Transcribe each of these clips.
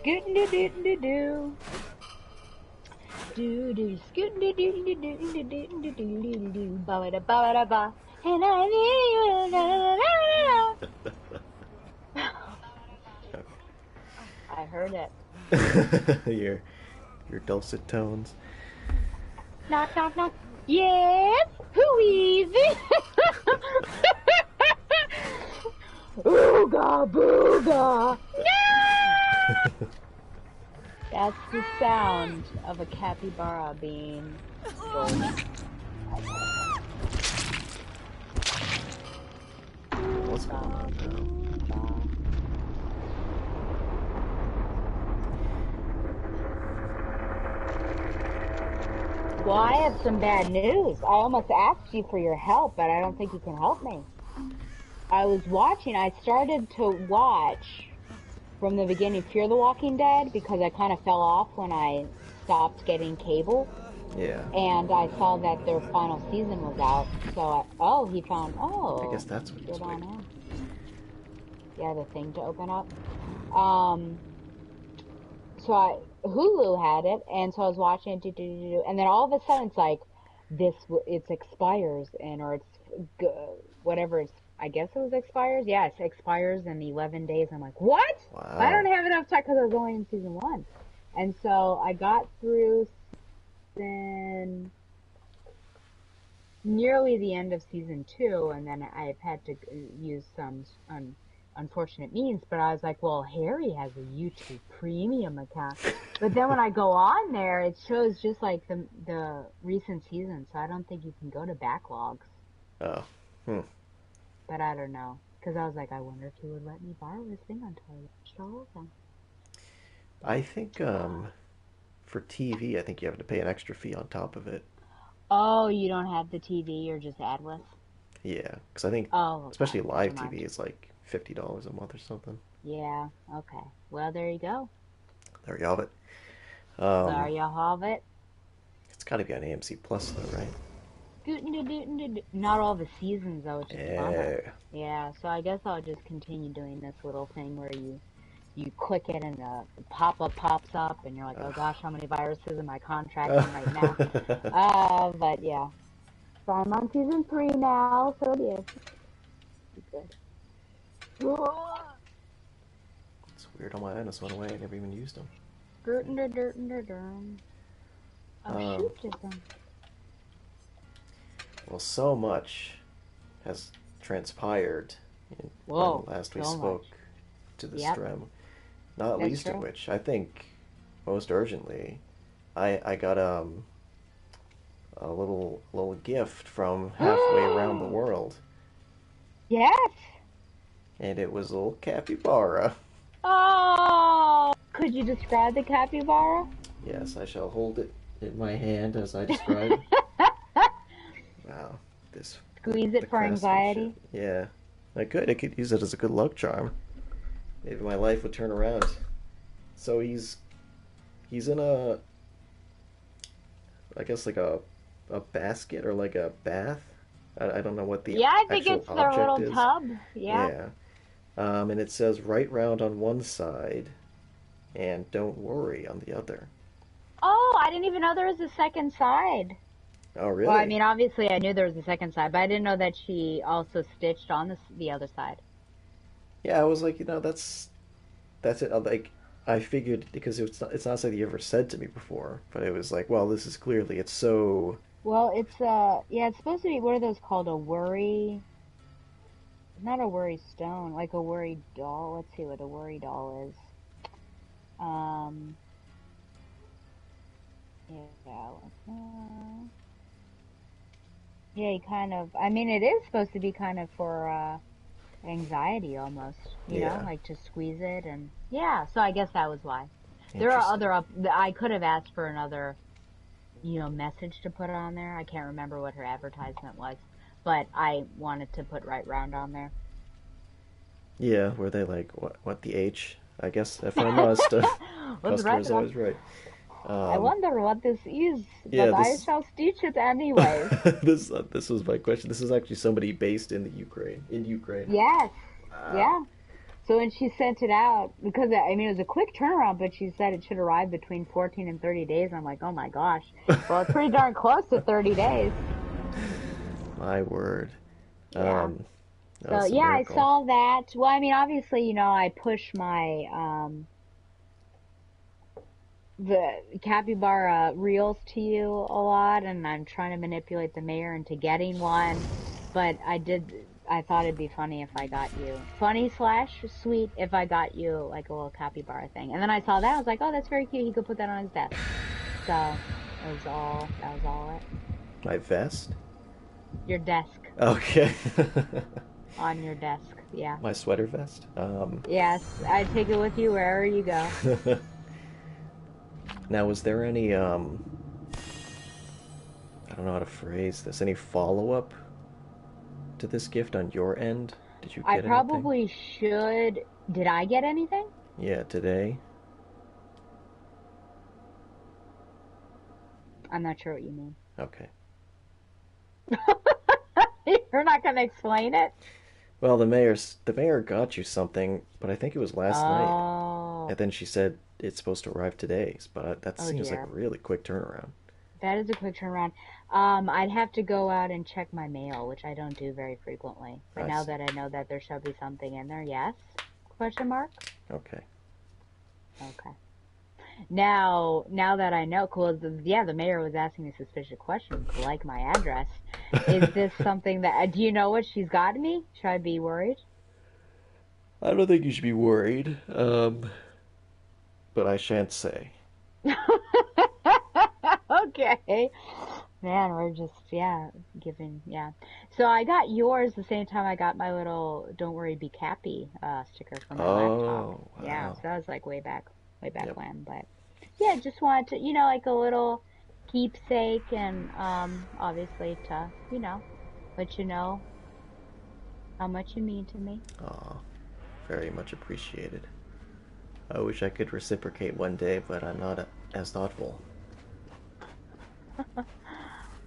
scootin' doo doo doo doo. Do do scootin' doo doo doo doo doo doo doo doo doo doo. Ba da ba da ba. And I need you. La la la la. I heard it. Your dulcet tones. Knock knock knock. Yes. Who is it? Ooga booga. No! That's the sound of a capybara being stolen. What's going on now? Well, I have some bad news. I almost asked you for your help, but I don't think you can help me. I started to watch from the beginning Fear the Walking Dead because I kind of fell off when I stopped getting cable. Yeah. And I saw that their final season was out. So I guess that's what it's on waiting. out. Yeah, the thing to open up. Hulu had it, and so I was watching it, and then all of a sudden it's like, it expires, or it's whatever it's, I guess it was expires. Yeah, it expires in 11 days. I'm like, what? Wow. I don't have enough time because I was only in season 1. And so I got through nearly the end of season 2, and then I've had to use some unfortunate means, but I was like, well, Harry has a YouTube premium account. But then when I go on there, it shows just like the recent seasons, so I don't think you can go to backlogs. Oh. But I don't know, because I was like, I wonder if he would let me borrow his thing until I watched all of them. I think for TV, I think you have to pay an extra fee on top of it. Oh, you don't have the TV, you're just adless? Yeah, because I think, Oh, especially okay, live never mind. TV, is like $50 a month or something. Yeah, okay. Well, there you go. There you have it. There you have it. It's got to be on AMC Plus though, right? Not all the seasons though, which is a bummer. Yeah. Yeah, so I guess I'll just continue doing this little thing where you click it and the pop-up pops up and you're like, oh gosh, how many viruses am I contracting right now? But yeah. So I'm on season 3 now, so yeah. Good. It's weird, all my items went away. I never even used them. Oh, shoot, did them. Well, so much has transpired Whoa, last we so spoke much. to the Yep. Strem. Not That's least of true. which, I think, most urgently, I got a little gift from halfway around the world, Yes. and it was a little capybara. Oh, could you describe the capybara? Yes, I shall hold it in my hand as I describe. Wow, this Squeeze the it for anxiety. craftsmanship. Yeah, I could use it as a good luck charm. Maybe my life would turn around. So he's in I guess like a basket or like a bath. I don't know what the Yeah, I think actual it's their object little is. tub. Yeah. Yeah. And it says right round on one side and don't worry on the other. Oh, I didn't even know there was a second side. Oh, Well, I really? mean, obviously I knew there was a second side, but I didn't know that she also stitched on the other side. Yeah, I was like, that's it. Like, I figured because it's not something you ever said to me before, but it was like, well, this is clearly it's so. Well, yeah, it's supposed to be, what are those called? A worry, not a worry stone, like a worry doll. Let's see what a worry doll is. Um, yeah, yeah, you kind of, I mean, it is supposed to be kind of for, anxiety almost, Yeah, like to squeeze it and, yeah, so I guess that was why. There are interesting. I could have asked for another, message to put on there. I can't remember what her advertisement was, but I wanted to put right round on there. Yeah, were they like what the H? I guess if I must, What's right customer's round? always right. I Um, wonder what this is, yeah, but I shall stitch it anyways. this was my question. This is actually somebody based in the Ukraine, in Ukraine. Yes, Wow. yeah. So when she sent it out, because I mean it was a quick turnaround, but she said it should arrive between 14 and 30 days. I'm like, oh my gosh. Well, it's pretty darn close to 30 days. My word. Yeah. So That's a yeah, I miracle. saw that. Well, I mean, obviously, I push my the capybara reels to you a lot, and I'm trying to manipulate the mayor into getting one. But I thought it'd be funny if I got you, funny slash sweet if I got you like a little capybara thing. And then I saw that, I was like, oh, that's very cute. He could put that on his desk. So that was all it. My vest? Your desk, Okay. on your desk. Yeah. My sweater vest? Yes, I take it with you wherever you go. Now, was there any, I don't know how to phrase this, any follow-up to this gift on your end? Did you I get anything? probably should. Did I get anything? Yeah, today? I'm not sure what you mean. Okay. You're not gonna explain it? Well, the mayor got you something, but I think it was last night. Oh, And then she said it's supposed to arrive today, but that oh seems like a dear. really quick turnaround. That is a quick turnaround. I'd have to go out and check my mail, which I don't do very frequently. But I now see. that I know that there shall be something in there, yes? Question mark? Okay. Okay. Now that I know, cool. Yeah, the mayor was asking me suspicious questions, like my address. Is this something that? Do you know what she's got me? Should I be worried? I don't think you should be worried, but I shan't say. Okay. Man, we're just, yeah, giving, yeah. So I got yours the same time I got my little "Don't worry, be Cappy" sticker for my laptop. Oh, Yeah, so wow. that was like way back Yep. when. But yeah, just wanted to, like a little keepsake, and obviously to, let you know how much you mean to me. Aw, very much appreciated. I wish I could reciprocate one day, but I'm not as thoughtful.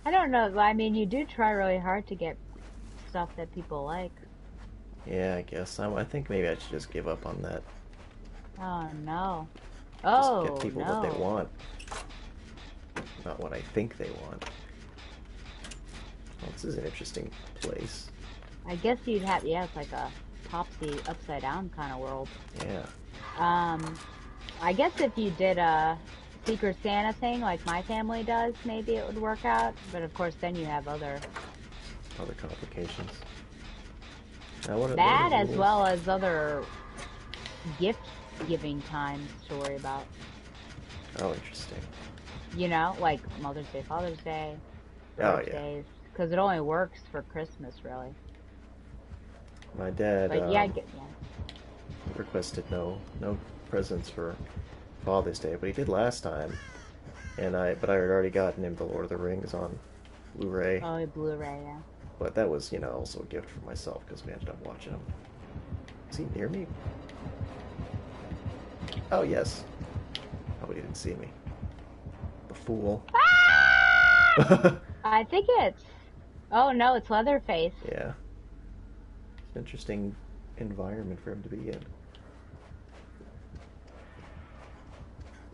I don't know. I mean, you do try really hard to get stuff that people like. Yeah, I guess. I think maybe I should just give up on that. Oh no. Just get Oh people what they no. want, not what I think they want. Well, this is an interesting place. I guess you'd have, yeah, it's like a topsy upside down kind of world. Yeah, Um, I guess if you did a Secret Santa thing like my family does, maybe it would work out. But of course, then you have other complications. Now, what are the that as rules? well as other gift giving times to worry about. Oh, interesting. Like Mother's Day, Father's Day, Oh, yeah. birthdays, because it only works for Christmas, really. My dad But yeah, yeah. requested no presents for Father's Day, but he did last time. But I had already gotten him the Lord of the Rings on Blu-ray. Oh, Blu-ray, yeah. But that was, also a gift for myself because we ended up watching him. Is he near me? Oh, yes. Oh, he didn't see me. The fool. I think it's. Oh no, it's Leatherface. Yeah. It's an interesting environment for him to be in.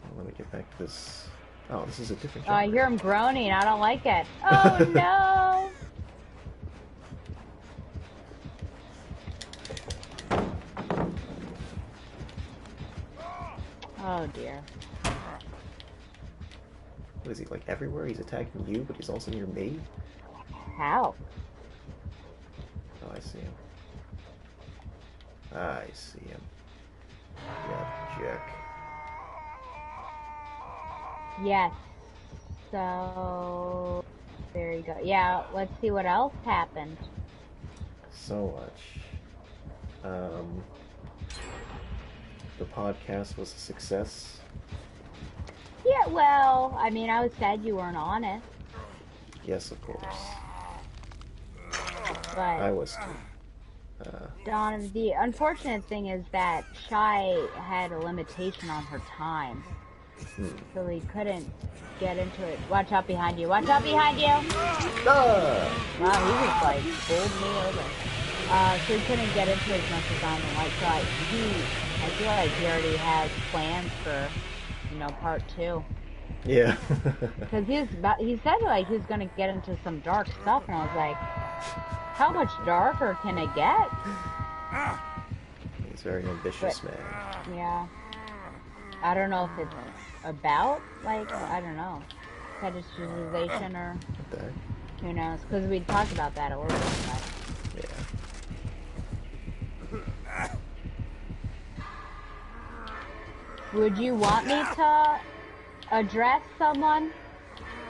Well, let me get back to this. Oh, this is a different Oh, I genre. hear him groaning. I don't like it. Oh no. Oh dear. What is he, like everywhere? He's attacking you, but he's also near me? How? Oh, I see him. I see him. Yeah, jerk. Yes. So there you go. Yeah, let's see what else happened. So much. The podcast was a success. Yeah, well, I mean, I was sad you weren't on it, Yes, of course. but I was too. Dawn, the unfortunate thing is that Shy had a limitation on her time, Hmm. so we couldn't get into it. Watch out behind you! Watch out behind you! Ah! Wow, he just like bowled me over. So he couldn't get into as much as Diamond Light. So I feel like he already has plans for, part two. Yeah. Because he said like he was gonna get into some dark stuff, and I was like, how much darker can it get? He's a very ambitious man. Yeah. I don't know if it's about, like, I don't know, fetishization or Okay. who knows. Because we talked about that a little bit, but... Yeah. Would you want me to address someone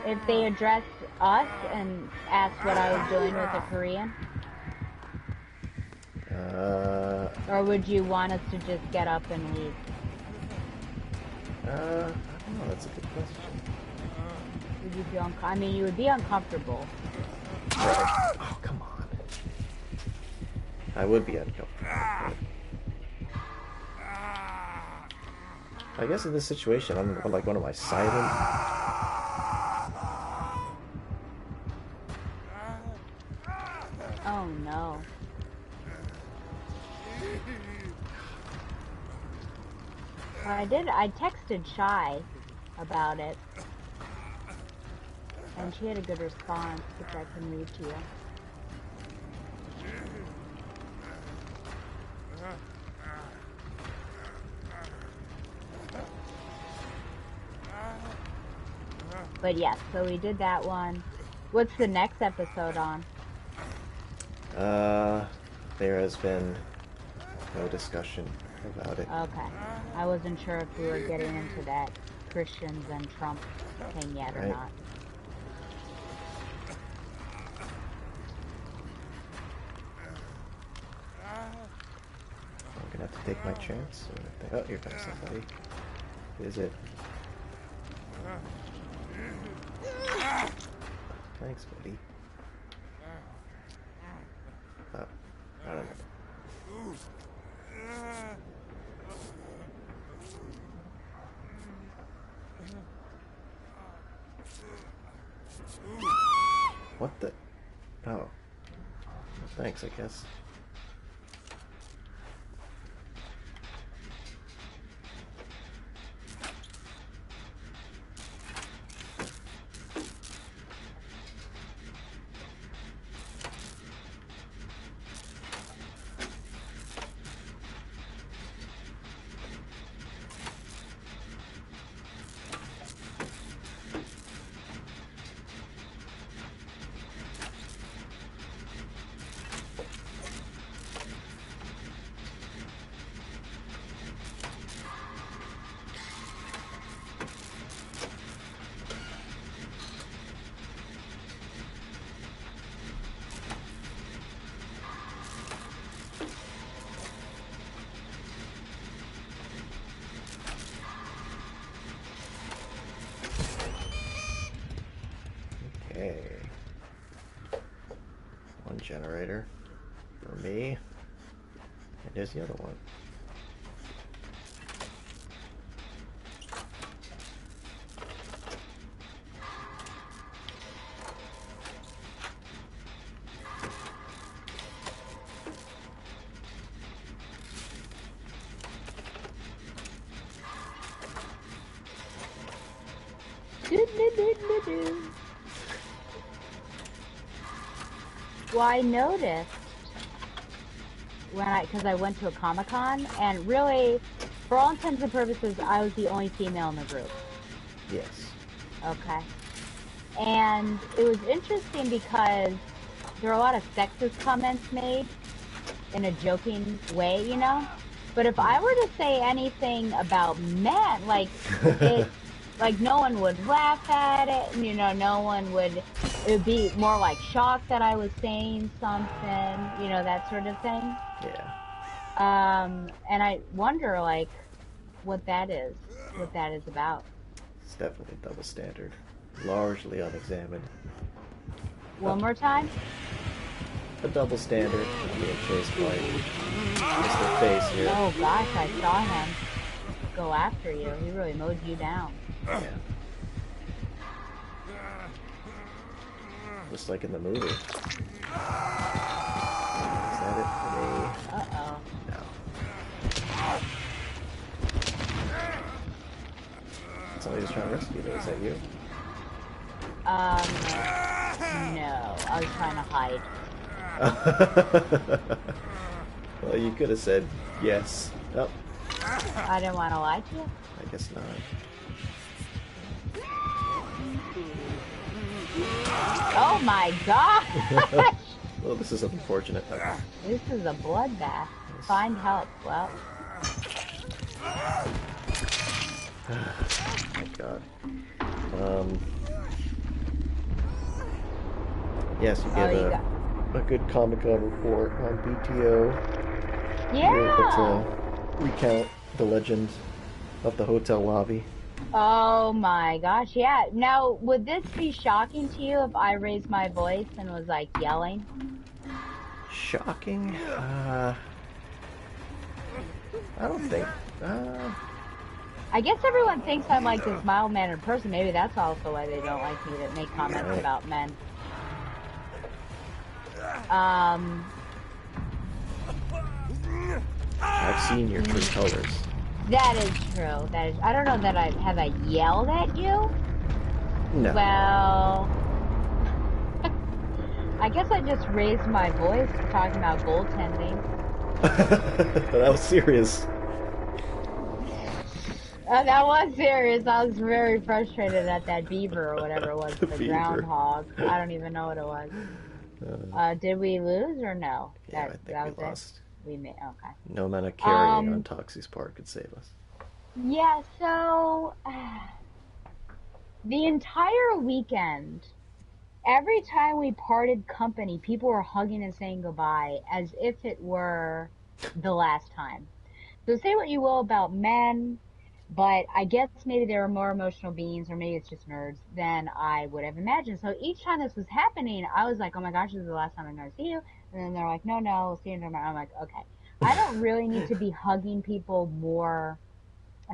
if they address us and ask what I was doing with a Korean? Or would you want us to just get up and leave? I don't know. That's a good question. Would you feel I mean, you would be uncomfortable. Right. Oh, come on. I would be uncomfortable. But I guess in this situation, I'm like, what am I, silent? Oh no. I texted Shy about it, and she had a good response, which I can read to you. But yes, so we did that one. What's the next episode on? There has been no discussion about it. Okay. I wasn't sure if we were getting into that Christians and Trump thing yet or not. I'm gonna have to take my chance. Oh, here comes somebody. Who is it? Thanks, buddy. Oh, I don't know. What the? Oh. Well, thanks, I guess. Okay. One generator for me. And there's the other one. Well, I noticed because I went to a Comic-Con, and really, for all intents and purposes, I was the only female in the group. Yes. Okay. And it was interesting because there were a lot of sexist comments made in a joking way, But if I were to say anything about men, like, like no one would laugh at it, no one would, it would be more like shocked that I was saying something, that sort of thing. Yeah. And I wonder, like, what that is about. It's definitely a double standard. Largely unexamined. One more time? A double standard being chased by Mr. Face here. Oh gosh, I saw him go after you. He really mowed you down. Yeah. Just like in the movie. Is that it for me. Uh-oh. No. Somebody was trying to rescue you. Is that you? No. I was trying to hide. Well, you could have said yes. Oh, I didn't want to lie to you. I guess not. Oh my gosh! Well, this is unfortunate. This is a bloodbath. Find help. Well. Oh my god. Yes, you get a good Comic-Con report on BTO. Yeah! You're able to recount the legend of the hotel lobby. Oh my gosh, yeah. Now, would this be shocking to you if I raised my voice and was like yelling? Shocking? I don't think. I guess everyone thinks I'm like this mild-mannered person. Maybe that's also why they don't like me to make comments Right. about men. I've seen your true colors. That is true. That is. I don't know that have I yelled at you? No. Well, I guess I just raised my voice talking about goaltending. That was serious. That was serious. I was very frustrated at that beaver or whatever it was, the beaver. groundhog. I don't even know what it was. Did we lose or no? Yeah, I think we lost. We made, okay. No amount of carrying on Toxie's part could save us. Yeah, so the entire weekend, every time we parted company, people were hugging and saying goodbye as if it were the last time. So say what you will about men, but I guess maybe they're more emotional beings, or maybe it's just nerds, than I would have imagined. So each time this was happening, I was like, oh my gosh, this is the last time I'm going to see you. And then they're like, no, we'll see you tomorrow. I'm like, okay. I don't really need to be hugging people more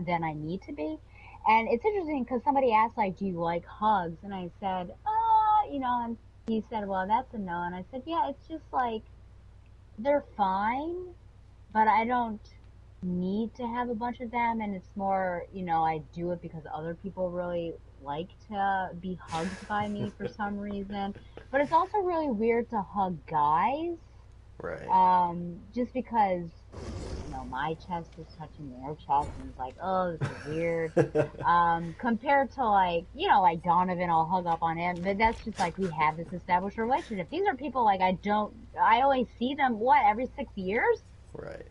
than I need to be. And it's interesting because somebody asked, like, do you like hugs? And I said, and he said, well, that's a no. And I said, yeah, it's just like, they're fine, but I don't need to have a bunch of them. And it's more, I do it because other people really like to be hugged by me for some reason. But it's also really weird to hug guys. Right. Just because, my chest is touching their chest, and it's like, oh, this is weird. Compared to like Donovan, I'll hug up on him, but that's just like, we have this established relationship. These are people like I only see them, every 6 years? Right.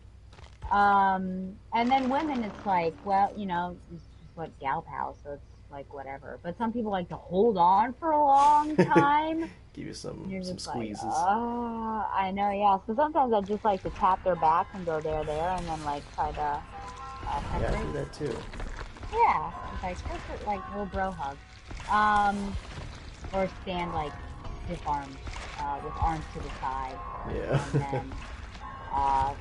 And then women, it's like, well, it's just like gal pal, so it's like whatever. But some people like to hold on for a long time. Give you some Like, squeezes. I know, yeah. So sometimes I just like to tap their back and go there, and then like try to Yeah, I do that too. Yeah, it's like just like little bro hug. Or stand like stiff arms, with arms to the side. Yeah. And then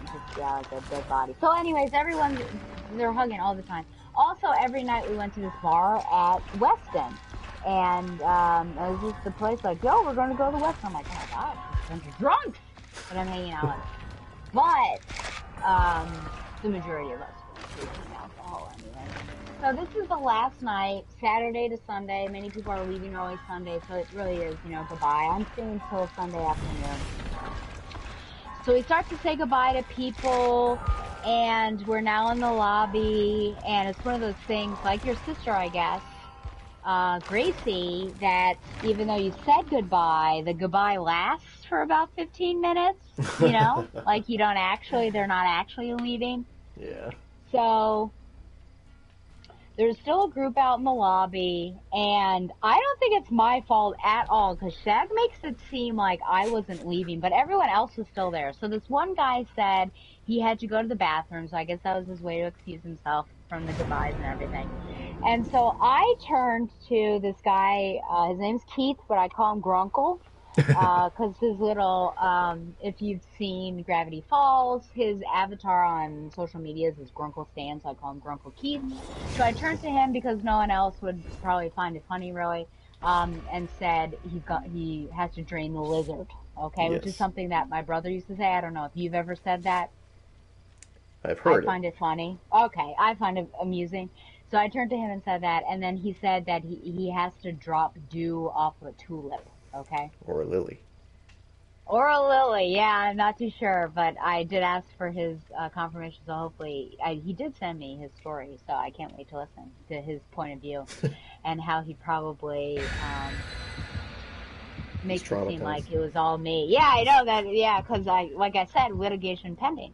just like a dead body. So anyways, they're hugging all the time. Also, every night we went to this bar at Weston. And it was just the place like, yo, we're going to go to Weston. I'm like, oh my god, a bunch of drunks. But I'm hanging out with. But the majority of us were drinking alcohol anyway. So this is the last night, Saturday to Sunday. Many people are leaving early Sunday, so it really is, goodbye. I'm staying till Sunday afternoon. So we start to say goodbye to people, and we're now in the lobby, and it's one of those things, like your sister, I guess, Gracie, that even though you said goodbye, the goodbye lasts for about 15 minutes, like they're not actually leaving. Yeah. So there's still a group out in the lobby, and I don't think it's my fault at all, because Shag makes it seem like I wasn't leaving, but everyone else was still there. So this one guy said he had to go to the bathroom, so I guess that was his way to excuse himself from the goodbyes and everything. And so I turned to this guy, his name's Keith, but I call him Grunkle. Because his little, if you've seen Gravity Falls, his avatar on social media is Grunkle Stan, so I call him Grunkle Keith. So I turned to him because no one else would probably find it funny, really, and said he has to drain the lizard. okay, which is Yes, something that my brother used to say. I don't know if you've ever said that. I've I heard it. find it funny. Okay, I find it amusing. So I turned to him and said that, and then he said that he has to drop dew off of a tulip, okay? Or a lily. Or a lily, yeah, I'm not too sure, but I did ask for his confirmation, so hopefully he did send me his story, so I can't wait to listen to his point of view and how he probably He's makes it seem traumatized. like it was all me. Yeah, I know that. Yeah, because like I said, litigation pending.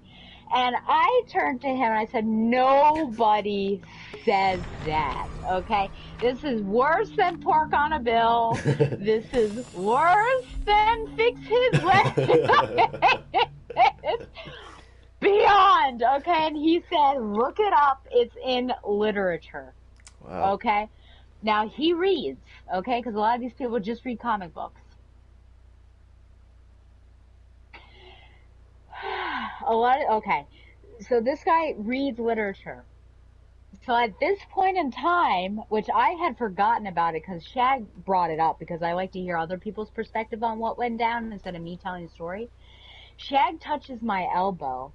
And I turned to him and I said, nobody says that, okay? This is worse than pork on a bill. This is worse than fix his leg. It's beyond, okay? And he said, look it up. It's in literature, Wow. okay? Now, he reads, okay? Because a lot of these people just read comic books. Okay. So this guy reads literature. So at this point in time, which I had forgotten about it because Shag brought it up because I like to hear other people's perspective on what went down instead of me telling the story. Shag touches my elbow.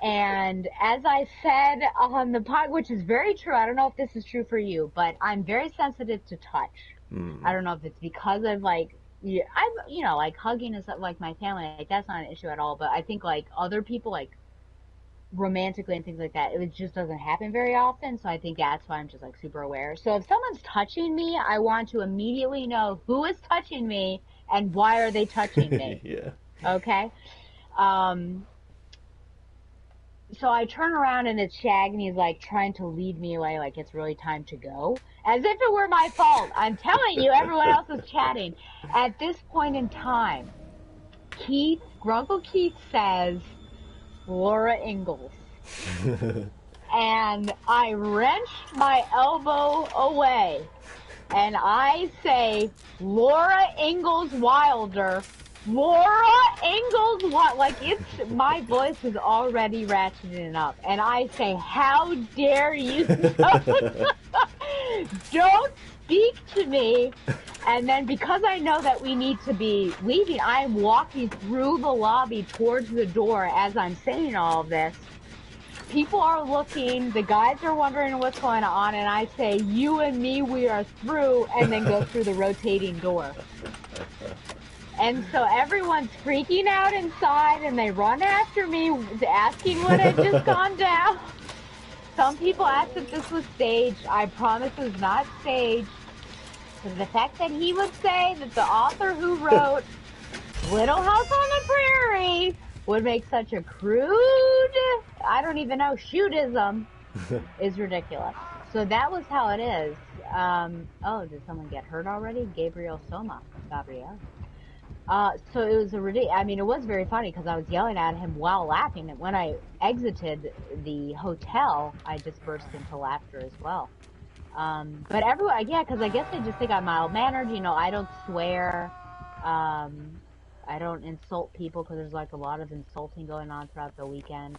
And as I said on the pod, which is very true, I don't know if this is true for you, but I'm very sensitive to touch. I Hmm. don't know if it's because of like, yeah, I'm, like hugging is like my family, like that's not an issue at all. But I think like other people, like romantically and things like that, it just doesn't happen very often. So I think that's why I'm just like super aware. So if someone's touching me, I want to immediately know who is touching me and why are they touching me. Yeah. Okay. Um, so I turn around and it's Shag and he's like trying to lead me away, like it's really time to go. As if it were my fault. I'm telling you, everyone else is chatting. At this point in time, Grunkle Keith says, Laura Ingalls. And I wrenched my elbow away. And I say, Laura Ingalls Wilder. Laura Ingalls, what? Like, my voice is already ratcheting up. And I say, how dare you don't speak to me. And then because I know that we need to be leaving, I'm walking through the lobby towards the door as I'm saying all of this. People are looking, the guys are wondering what's going on, and I say, you and me, we are through, and then go through the rotating door. And so everyone's freaking out inside, and they run after me, asking what had just gone down. Some people asked if this was staged. I promise it was not staged. Because the fact that he would say that the author who wrote Little House on the Prairie would make such a crude, I don't even know, shootism is ridiculous. So that was how it is. Oh, did someone get hurt already? Gabriel Soma. Gabrielle. So it was it was very funny because I was yelling at him while laughing. And when I exited the hotel, I just burst into laughter as well. But everyone, yeah, because I guess they just think I'm mild-mannered. I don't swear. I don't insult people because there's like a lot of insulting going on throughout the weekend.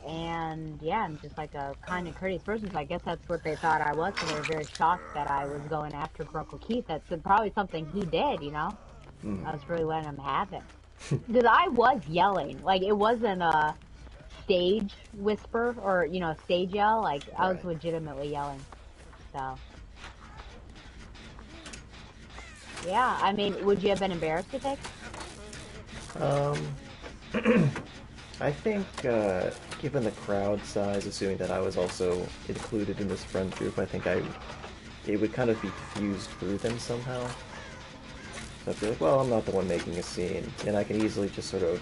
And yeah, I'm just like a kind and courteous person. So I guess that's what they thought I was. So they were very shocked that I was going after Grunkle Keith. That's probably something he did, I was really letting him have it. Because I was yelling. Like, it wasn't a stage whisper or, a stage yell. Like, I was Right. legitimately yelling. So, yeah. I mean, would you have been embarrassed to take? Um, I think, given the crowd size, assuming that I was also included in this friend group, I think it would kind of be fused through them somehow. So I'd be like, well, I'm not the one making a scene, and I can easily just sort of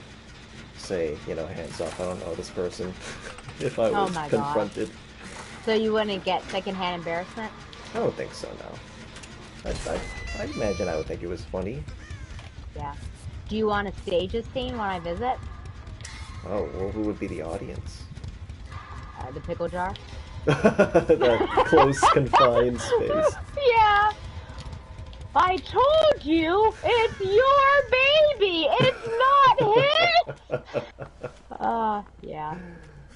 say, hands off, I don't know this person, if I Oh was my gosh. confronted. So you wouldn't get secondhand embarrassment? I don't think so, no. I imagine I would think it was funny. Yeah. Do you want to stage a scene when I visit? Oh, well, who would be the audience? The pickle jar? The close, confined space. Yeah. I told you, it's your baby. It's not his. Yeah. Yeah, I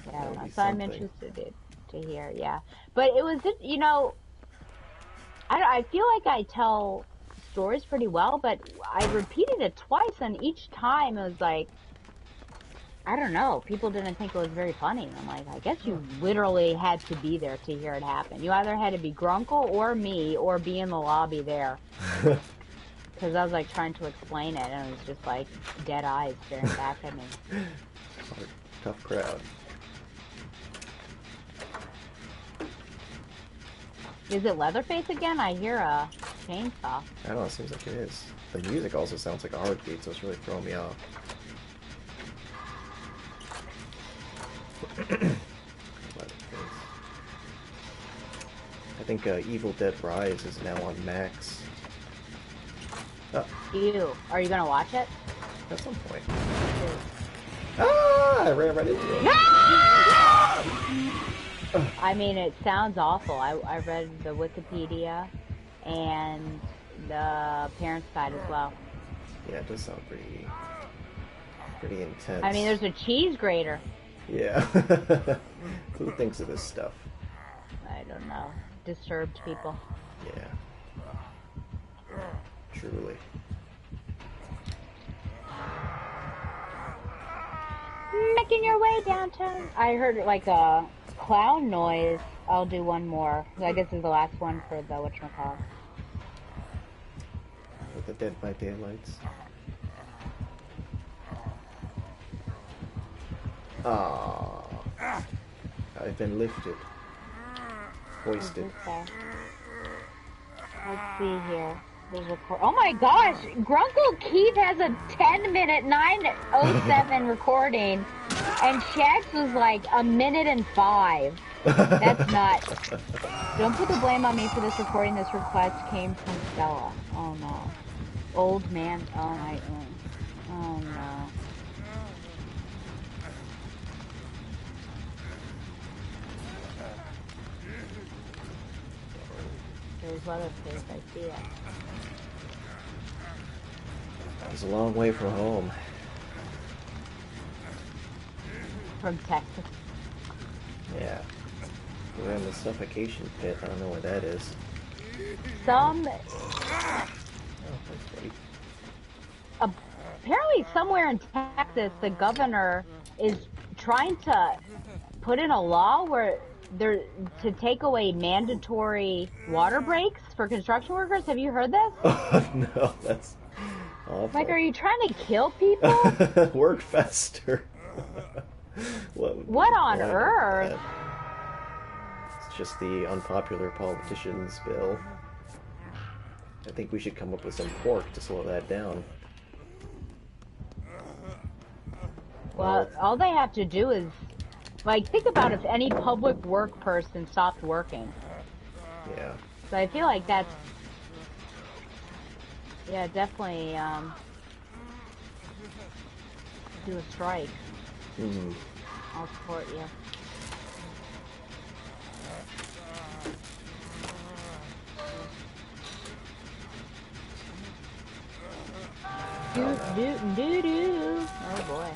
That don't would know. be So I'm something. interested to hear. Yeah, but it was just, I feel like I tell stories pretty well, but I repeated it twice, and each time it was like, I don't know, people didn't think it was very funny. I'm like, I guess you literally had to be there to hear it happen. You either had to be Grunkle or me or be in the lobby there. Because I was like trying to explain it, and it was just like dead eyes staring back at me. Tough crowd. Is it Leatherface again? I hear a chainsaw. I don't know, it seems like it is. The music also sounds like a heartbeat, so it's really throwing me off. I think Evil Dead Rise is now on Max. Oh. Ew. Are you gonna watch it? At some point. Ew. Ah! I ran right into it. I mean, it sounds awful. I read the Wikipedia and the parents' guide as well. Yeah, it does sound pretty intense. I mean, there's a cheese grater. Yeah. Who thinks of this stuff? I don't know. Disturbed people. Yeah. Truly. Making your way downtown. I heard like a clown noise. I'll do one more. I guess this is the last one for the whatchamacallit. With the Dead by Daylights. Ah, I've been lifted. Hoisted. Let's see here. There's a oh my gosh! Grunkle Keith has a 10-minute 9:07 recording, and Shax was like a minute and 5. That's nuts. Don't put the blame on me for this recording. This request came from Stella. Oh no. Old man. Oh my. Oh no. There's Leatherface. I see it. It's a long way from home. From Texas. Yeah. We're in the suffocation pit. I don't know where that is. Apparently somewhere in Texas, the governor is trying to put in a law where they're to take away mandatory water breaks for construction workers. Have you heard this? No, that's awful. Like, are you trying to kill people? Work faster. What on earth? It's just the unpopular politicians bill. I think we should come up with some pork to slow that down. Well, all they have to do is, like, think about if any public work person stopped working. Yeah. So I feel like that's, yeah, definitely, do a strike. Mm-hmm. I'll support you. Do. Oh boy.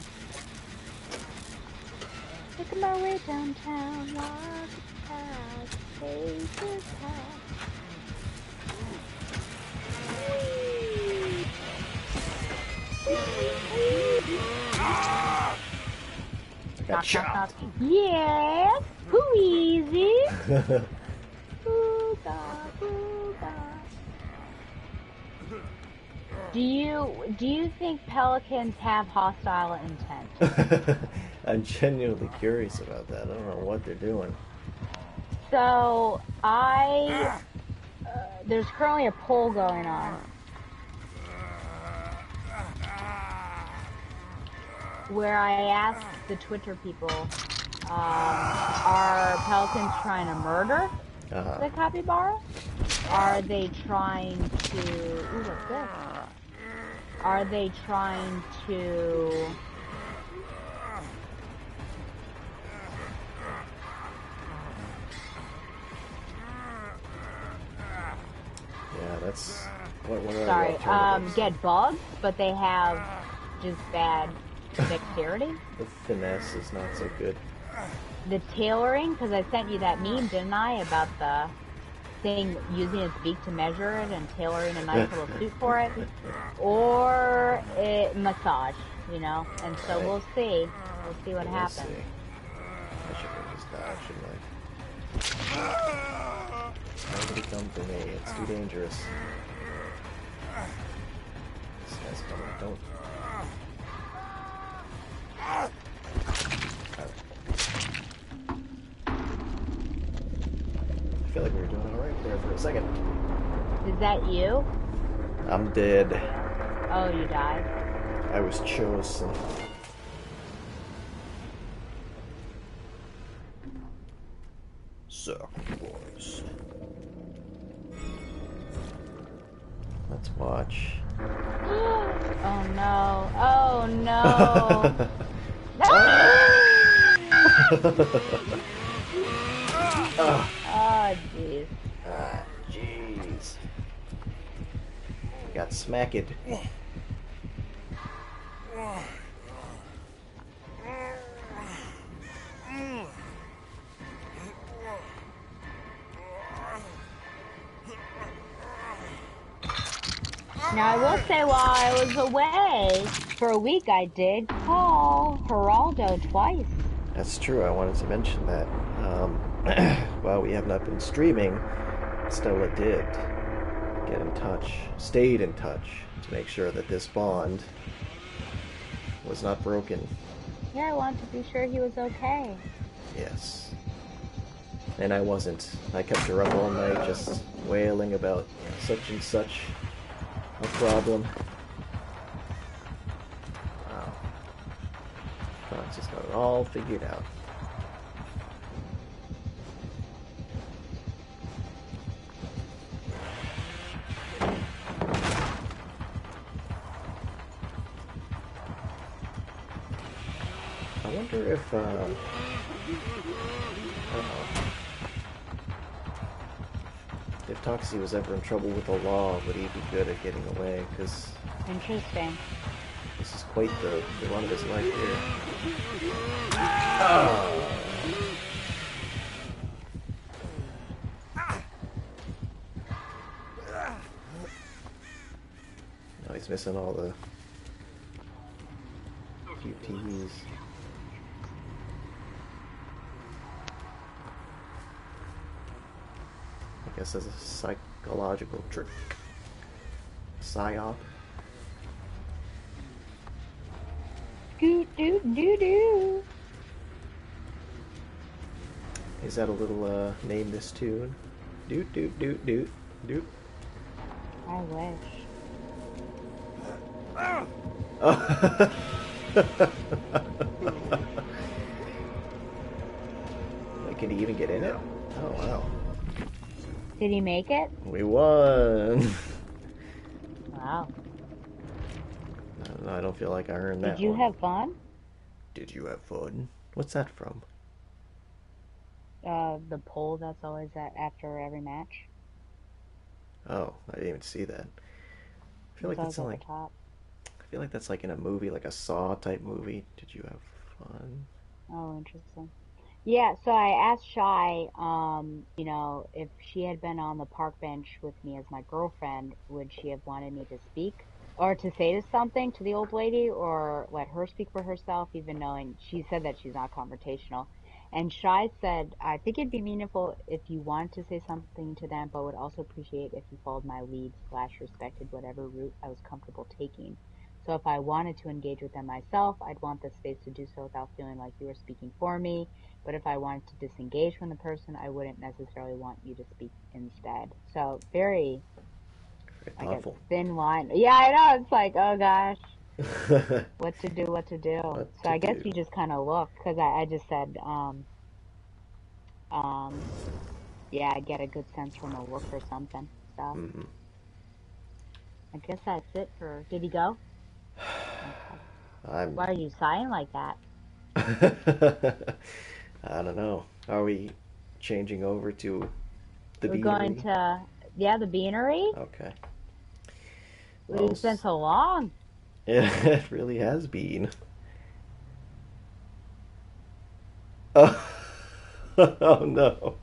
Making my way downtown, walking past faces past. Got chopped. Yes, who easy? Booga, booga. Do you think pelicans have hostile intent? I'm genuinely curious about that. I don't know what they're doing. So there's currently a poll going on where I asked the Twitter people, are pelicans trying to murder the capybara? Are they trying to... Ooh, what's this? Are they trying to... Yeah, that's... What are the Sorry, alternatives? get bugs, but they have just bad dexterity? The finesse is not so good. The tailoring, because I sent you that meme, didn't I, about the using its beak to measure it and tailoring a nice little suit for it, or massage, you know. And so Right. we'll see. We'll see what We'll see. happens. I should bring this down, shouldn't I? Nobody come for me. It's too dangerous. This guy's coming. Don't. I feel like we were doing alright there for a second. Is that you? I'm dead. Oh, you died. I was chosen. So, boys. Let's watch. Oh no. Oh no. Oh jeez. Ah, jeez. Got smacked. Now I will say while I was away for a week I did call Geraldo twice. That's true. I wanted to mention that. While we have not been streaming, Stella did get in touch, stayed in touch to make sure that this bond was not broken. Yeah, I wanted to be sure he was okay. Yes. And I wasn't. I kept her up all night just wailing about such and such a problem. Wow. Francis got it all figured out. I wonder if, if Toxie was ever in trouble with the law, would he be good at getting away? Because Interesting. this is quite the run of his life here. Oh. Now he's missing all the QTEs. I guess as a psychological trick. Psyop. Doo doo doo doo. Is that a little name this tune? Doot doot doot doot doot. I wish. Oh. Can he even get in it? Oh wow. Did he make it? We won. Wow. I don't feel like I earned that Did you one. have fun? Did you have fun? What's that from? The poll that's always after every match. Oh, I didn't even see that. I feel It's like that's always like at the top. I feel like that's like in a movie, like a Saw type movie. Did you have fun? Oh, interesting. Yeah, so I asked Shy, you know, if she had been on the park bench with me as my girlfriend, would she have wanted me to speak or to say something to the old lady or let her speak for herself, even knowing she said that she's not confrontational. And Shy said, I think it'd be meaningful if you want to say something to them, but would also appreciate if you followed my lead slash respected whatever route I was comfortable taking. So if I wanted to engage with them myself, I'd want the space to do so without feeling like you were speaking for me. But if I wanted to disengage from the person, I wouldn't necessarily want you to speak instead. So very, Very I guess, thoughtful. thin line. Yeah, I know. It's like, oh gosh, what to do, what to do. What So to I guess do? you just kind of looked because I just said, um, yeah, I get a good sense from a look or something. So Hmm. I guess that's it for. Did he go? Okay. I'm. Why are you sighing like that? I don't know. Are we changing over to the We're going beanery? to, yeah, the beanery. Okay. Well, It's been so long. it really has been. Oh, oh no.